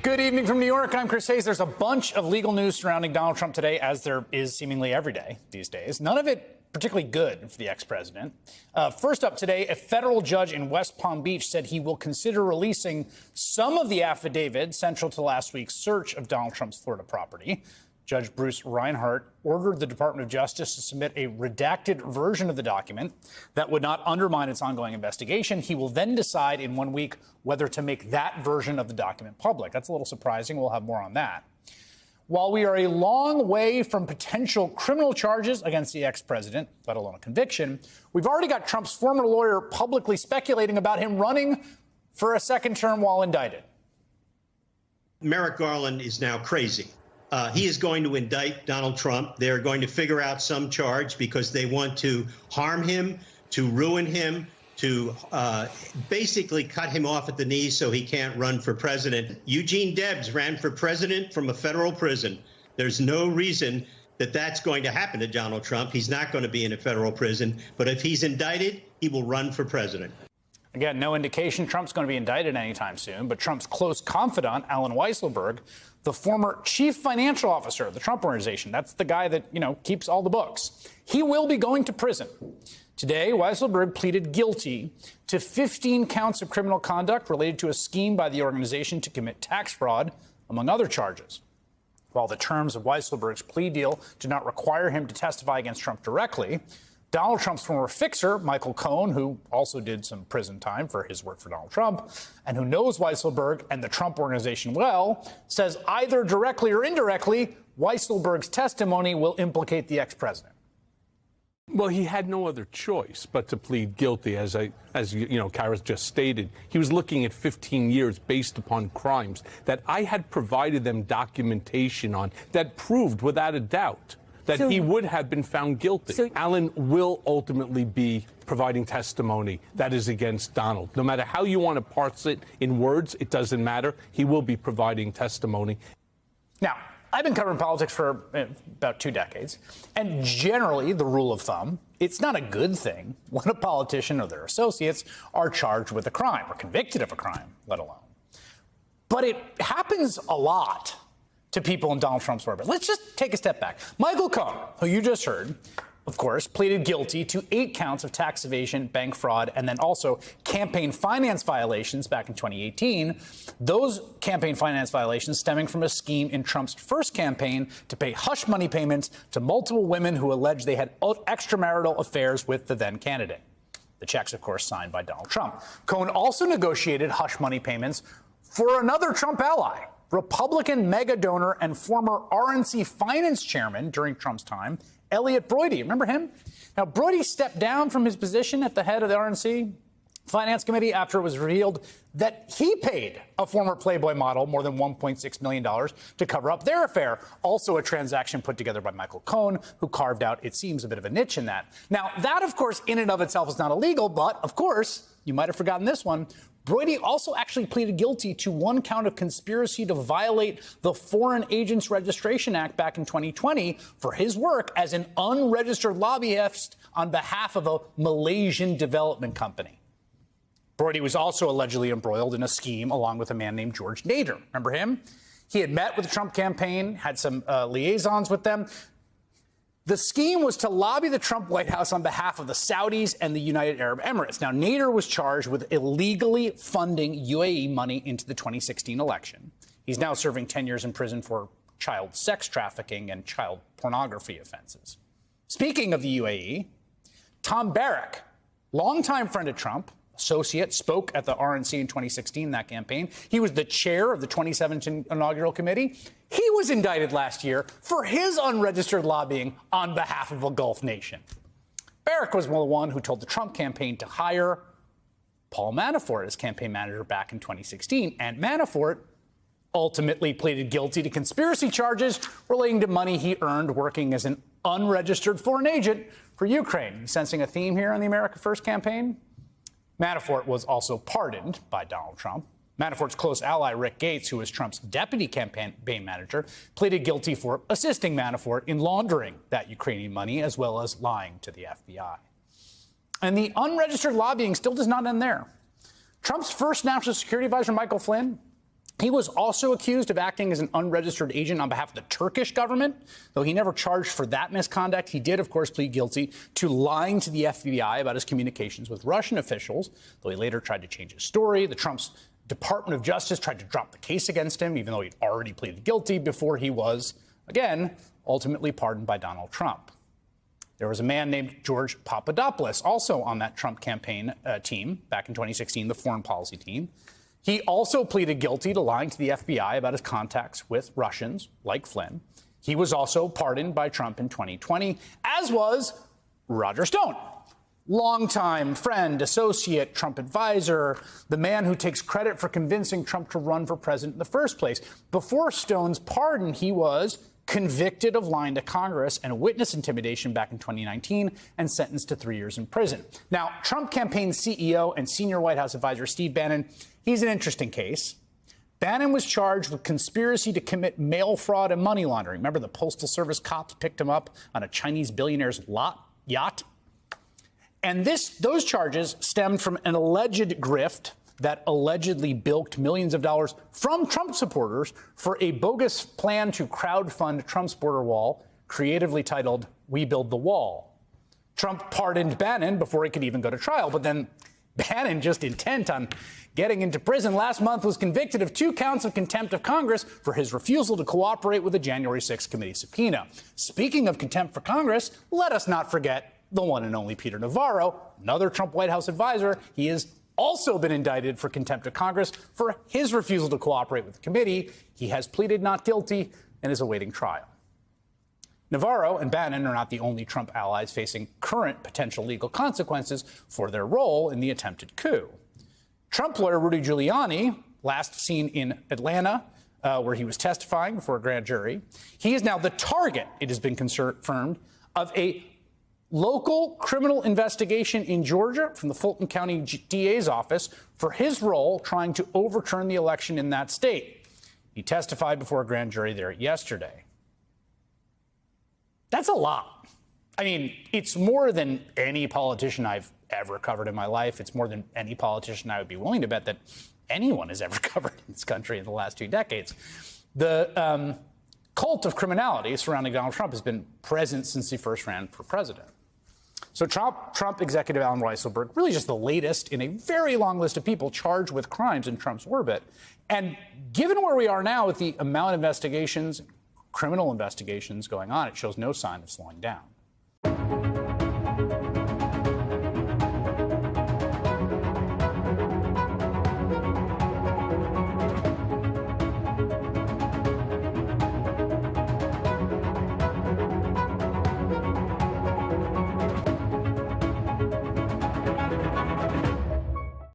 Good evening from New York. I'm Chris Hayes. There's a bunch of legal news surrounding Donald Trump today, as there is seemingly every day these days. None of it particularly good for the ex-president. First up today, a federal judge in West Palm Beach said he will consider releasing some of the affidavits central to last week's search of Donald Trump's Florida property. Judge Bruce Reinhart ordered the Department of Justice to submit a redacted version of the document that would not undermine its ongoing investigation. He will then decide in 1 week whether to make that version of the document public. That's a little surprising. We'll have more on that. While we are a long way from potential criminal charges against the ex-president, let alone a conviction, we've already got Trump's former lawyer publicly speculating about him running for a second term while indicted. Merrick Garland is now crazy. He is going to indict Donald Trump. They're going to figure out some charge because they want to harm him, to ruin him, to basically cut him off at the knees so he can't run for president. Eugene Debs ran for president from a federal prison. There's no reason that that's going to happen to Donald Trump. He's not going to be in a federal prison. But if he's indicted, he will run for president. Again, no indication Trump's going to be indicted anytime soon, but Trump's close confidant, Allen Weisselberg, the former chief financial officer of the Trump Organization, that's the guy that, keeps all the books, he will be going to prison. Today, Weisselberg pleaded guilty to 15 counts of criminal conduct related to a scheme by the organization to commit tax fraud, among other charges. While the terms of Weisselberg's plea deal do not require him to testify against Trump directly, Donald Trump's former fixer, Michael Cohen, who also did some prison time for his work for Donald Trump, and who knows Weisselberg and the Trump Organization well, says either directly or indirectly, Weisselberg's testimony will implicate the ex-president. Well, he had no other choice but to plead guilty, as Kara just stated. He was looking at 15 years based upon crimes that I had provided them documentation on that proved without a doubt that he would have been found guilty. Allen will ultimately be providing testimony that is against Donald. No matter how you want to parse it in words, it doesn't matter. He will be providing testimony. Now, I've been covering politics for about 2 decades, and generally the rule of thumb, it's not a good thing when a politician or their associates are charged with a crime or convicted of a crime, let alone. But it happens a lot to people in Donald Trump's orbit. Let's just take a step back. Michael Cohen, who you just heard, of course, pleaded guilty to 8 counts of tax evasion, bank fraud, and then also campaign finance violations back in 2018. Those campaign finance violations stemming from a scheme in Trump's first campaign to pay hush money payments to multiple women who alleged they had extramarital affairs with the then candidate. The checks, of course, signed by Donald Trump. Cohen also negotiated hush money payments for another Trump ally, Republican mega donor and former RNC finance chairman during Trump's time, Elliot Broidy. Remember him? Now, Broidy stepped down from his position at the head of the RNC Finance Committee after it was revealed that he paid a former Playboy model more than $1.6 million to cover up their affair. Also a transaction put together by Michael Cohen, who carved out, it seems, a bit of a niche in that. Now, that, of course, in and of itself is not illegal, but, of course, you might have forgotten this one. Broidy also actually pleaded guilty to 1 count of conspiracy to violate the Foreign Agents Registration Act back in 2020 for his work as an unregistered lobbyist on behalf of a Malaysian development company. Broidy was also allegedly embroiled in a scheme along with a man named George Nader. Remember him? He had met with the Trump campaign, had some liaisons with them. The scheme was to lobby the Trump White House on behalf of the Saudis and the United Arab Emirates. Now, Nader was charged with illegally funding UAE money into the 2016 election. He's now serving 10 years in prison for child sex trafficking and child pornography offenses. Speaking of the UAE, Tom Barrack, longtime friend of Trump, associate, spoke at the RNC in 2016, that campaign. He was the chair of the 2017 inaugural committee. He was indicted last year for his unregistered lobbying on behalf of a Gulf nation. Barrack was the one who told the Trump campaign to hire Paul Manafort as campaign manager back in 2016. And Manafort ultimately pleaded guilty to conspiracy charges relating to money he earned working as an unregistered foreign agent for Ukraine. You sensing a theme here on the America First campaign? Manafort was also pardoned by Donald Trump. Manafort's close ally, Rick Gates, who was Trump's deputy campaign manager, pleaded guilty for assisting Manafort in laundering that Ukrainian money, as well as lying to the FBI. And the unregistered lobbying still does not end there. Trump's first national security advisor, Michael Flynn, He was also accused of acting as an unregistered agent on behalf of the Turkish government. Though he never charged for that misconduct, he did, of course, plead guilty to lying to the FBI about his communications with Russian officials, though he later tried to change his story. The Trump's Department of Justice tried to drop the case against him, even though he'd already pleaded guilty before he was, again, ultimately pardoned by Donald Trump. There was a man named George Papadopoulos, also on that Trump campaign team back in 2016, the foreign policy team. He also pleaded guilty to lying to the FBI about his contacts with Russians, like Flynn. He was also pardoned by Trump in 2020, as was Roger Stone, longtime friend, associate, Trump advisor, the man who takes credit for convincing Trump to run for president in the first place. Before Stone's pardon, he was convicted of lying to Congress and witness intimidation back in 2019 and sentenced to 3 years in prison. Now, Trump campaign CEO and senior White House advisor Steve Bannon, he's an interesting case. Bannon was charged with conspiracy to commit mail fraud and money laundering. Remember, the Postal Service cops picked him up on a Chinese billionaire's yacht? And those charges stemmed from an alleged grift that allegedly bilked millions of dollars from Trump supporters for a bogus plan to crowdfund Trump's border wall, creatively titled "We Build the Wall." Trump pardoned Bannon before he could even go to trial, but then Bannon, just intent on getting into prison last month, was convicted of 2 counts of contempt of Congress for his refusal to cooperate with the January 6th committee subpoena. Speaking of contempt for Congress, let us not forget the one and only Peter Navarro, another Trump White House advisor. He has also been indicted for contempt of Congress for his refusal to cooperate with the committee. He has pleaded not guilty and is awaiting trial. Navarro and Bannon are not the only Trump allies facing current potential legal consequences for their role in the attempted coup. Trump lawyer Rudy Giuliani, last seen in Atlanta, where he was testifying before a grand jury, he is now the target, it has been confirmed, of a local criminal investigation in Georgia from the Fulton County DA's office for his role trying to overturn the election in that state. He testified before a grand jury there yesterday. That's a lot. I mean, it's more than any politician I've ever covered in my life. It's more than any politician I would be willing to bet that anyone has ever covered in this country in the last 2 decades. The cult of criminality surrounding Donald Trump has been present since he first ran for president. So Trump executive Alan Weisselberg, really just the latest in a very long list of people charged with crimes in Trump's orbit. And given where we are now with the amount of investigations, criminal investigations going on, it shows no sign of slowing down.